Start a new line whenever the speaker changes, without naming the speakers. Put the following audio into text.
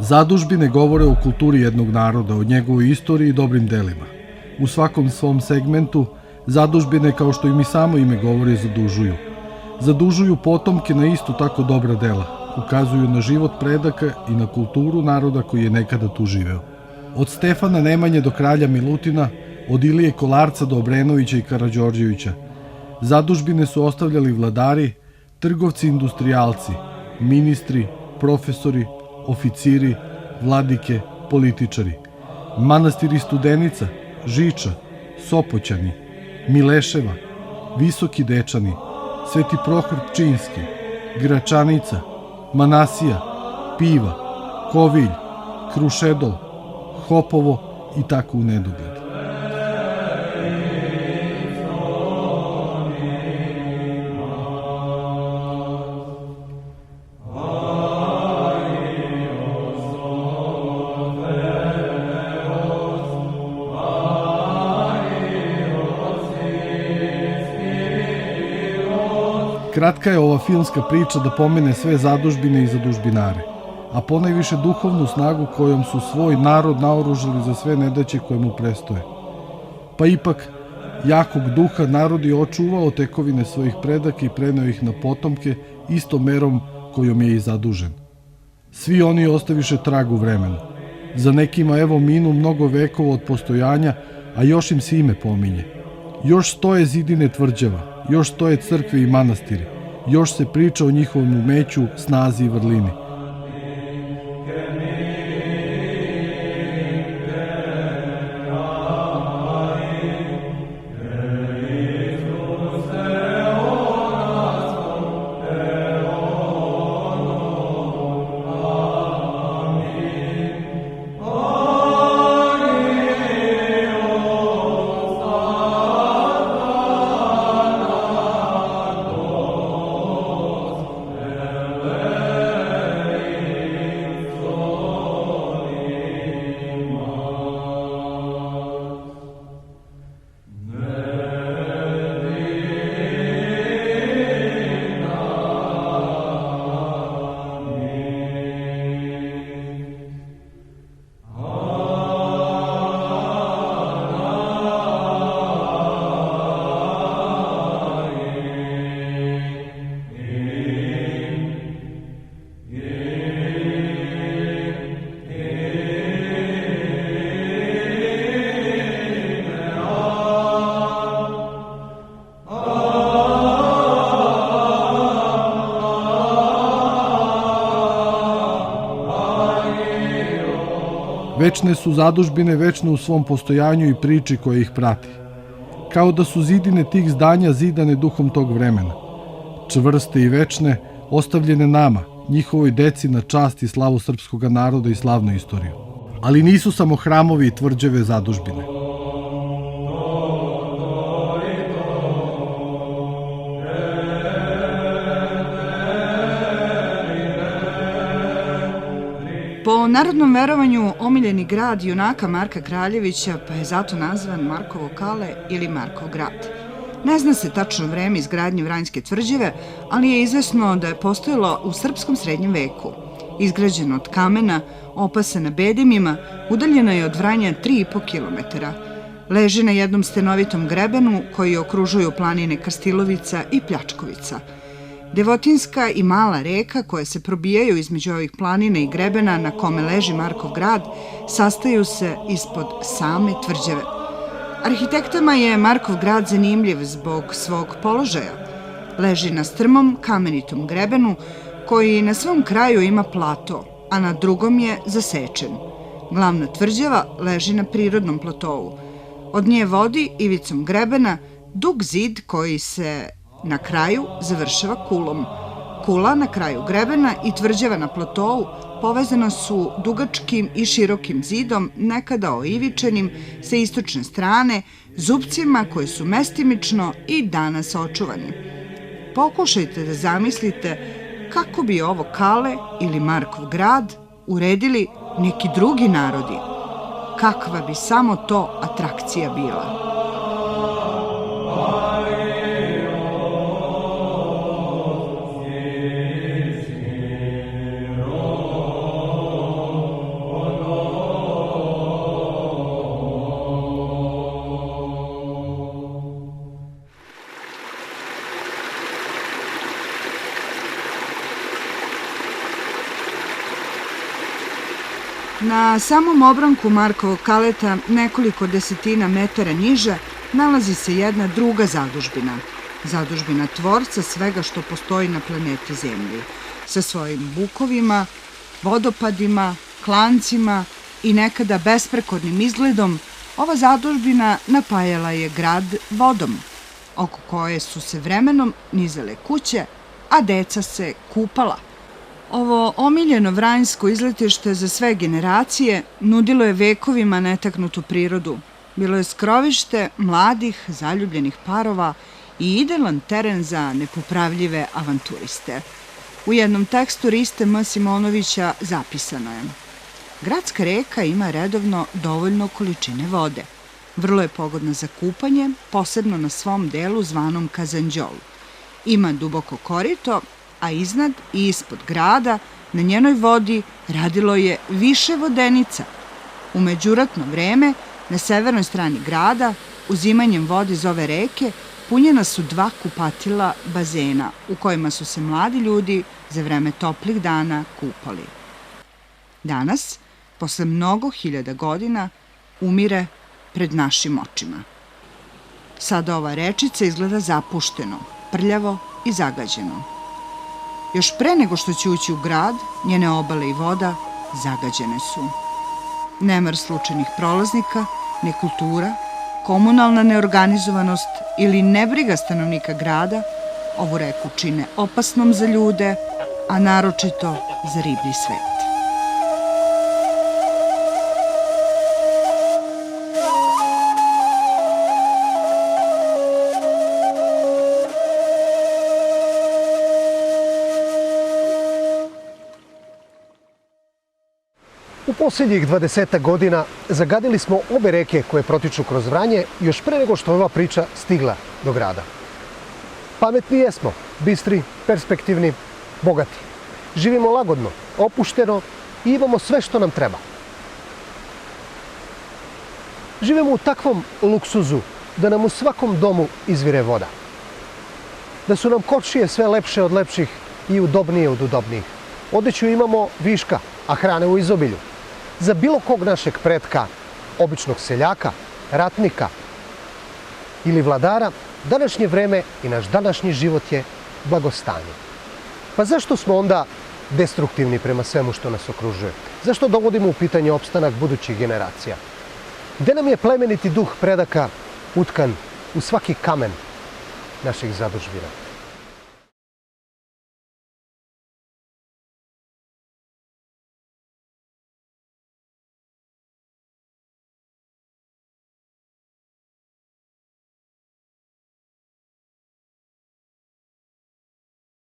Zadužbine govore o kulturi jednog naroda, o njegovoj istoriji i dobrim delima. U svakom svom segmentu zadužbine, kao što im i samo ime govori, zadužuju. Zadužuju potomke na isto tako dobra dela, ukazuju na život predaka i na kulturu naroda koji je nekada tu živeo. Od Stefana Nemanje do kralja Milutina, od Ilije Kolarca do Obrenovića i Karađorđevića, zadužbine su ostavljali vladari, trgovci i industrijalci, ministri, profesori, oficiri, vladike, političari, manastiri Studenica, Žiča, Sopoćani, Mileševa, Visoki Dečani, Sveti Prohor Pčinjski, Gračanica, Manasija, Piva, Kovilj, Krušedol, Hopovo i tako u nedogled. Kratka je ova filmska priča da pomene sve zadužbine i zadužbinare, a ponajviše duhovnu snagu kojom su svoj narod naoružali za sve nedaće koje mu prestoje. Pa ipak, jakog duha narod je očuvao tekovine svojih predaka i preneo ih na potomke istom merom kojom je i zadužen. Svi oni ostaviše trag u vremenu. Za nekima evo minu mnogo vekova od postojanja, a još im se ime pominje. Još stoje zidine tvrđava, još stoje crkve i manastiri, još se priča o njihovom umeću, snazi i vrlini. Večne su zadužbine, večne u svom postojanju i priči koja ih prati. Kao da su zidine tih zdanja zidane duhom tog vremena. Čvrste i večne, ostavljene nama, njihovoj deci na čast i slavu srpskog naroda i slavnu istoriju. Ali nisu samo hramovi i tvrđave zadužbine.
Po narodnom verovanju, omiljeni grad junaka Marka Kraljevića, pa je zato nazvan Markovo Kale ili Markov grad. Ne zna se tačno vreme izgradnje Vranjske tvrđave, ali je izvesno da je postojalo u srpskom srednjem veku. Izgrađeno od kamena, opasana bedemima, udaljena je od Vranja 3,5 kilometara. Leži na jednom stenovitom grebenu koji okružuju planine Krstilovica i Pljačkovica. Devotinska i mala reka koje se probijaju između ovih planina i grebena na kome leži Markov grad sastaju se ispod same tvrđave. Arhitektama je Markov grad zanimljiv zbog svog položaja. Leži na strmom kamenitom grebenu koji na svom kraju ima plato, a na drugom je zasečen. Glavna tvrđava leži na prirodnom platovu. Od nje vodi ivicom grebena dug zid koji se na kraju završava kulom. Kula na kraju grebena i tvrđava na platovu povezana su dugačkim i širokim zidom, nekada oivičenim sa istočne strane, zupcima koji su mestimično i danas očuvani. Pokušajte da zamislite kako bi ovo Kale ili Markov grad uredili neki drugi narodi. Kakva bi samo to atrakcija bila. Na samom obronku Markovog kaleta, nekoliko desetina metara niže, nalazi se jedna druga zadužbina. Zadužbina tvorca svega što postoji na planeti Zemlji, sa svojim bukovima, vodopadima, klancima i nekada besprekornim izgledom. Ova zadužbina napajala je grad vodom, oko koje su se vremenom nizale kuće, a deca se kupala. Ovo omiljeno vranjsko izletište za sve generacije nudilo je vekovima netaknutu prirodu. Bilo je skrovište mladih, zaljubljenih parova i idealan teren za nepopravljive avanturiste. U jednom tekstu Riste M. Simonovića zapisano je: gradska reka ima redovno dovoljno količine vode. Vrlo je pogodna za kupanje, posebno na svom delu zvanom Kazanđol. Ima duboko korito, a iznad i ispod grada na njenoj vodi radilo je više vodenica. U međuratno vreme, na severnoj strani grada, uzimanjem vode iz ove reke, punjena su 2 kupatila bazena u kojima su se mladi ljudi za vreme toplih dana kupali. Danas, posle mnogo hiljada godina, umire pred našim očima. Sada ova rečica izgleda zapušteno, prljavo i zagađeno. Još pre nego što će ući u grad, njene obale i voda zagađene su. Nemar slučajnih prolaznika, nekultura, komunalna neorganizovanost ili nebriga stanovnika grada ovu reku čine opasnom za ljude, a naročito za riblji svet.
U posljednjih 20 godina zagadili smo obe reke koje protiču kroz Vranje još pre nego što je ova priča stigla do grada. Pametni jesmo, bistri, perspektivni, bogati. Živimo lagodno, opušteno i imamo sve što nam treba. Živimo u takvom luksuzu da nam u svakom domu izvire voda. Da su nam kočije sve lepše od lepših i udobnije od udobnijih. Odeću imamo viška, a hrane u izobilju. Za bilo kog našeg pretka, običnog seljaka, ratnika ili vladara, današnje vreme i naš današnji život je blagostanje. Pa zašto smo onda destruktivni prema svemu što nas okružuje? Zašto dovodimo u pitanje opstanak budućih generacija? Gde nam je plemeniti duh predaka utkan u svaki kamen naših zadužbina?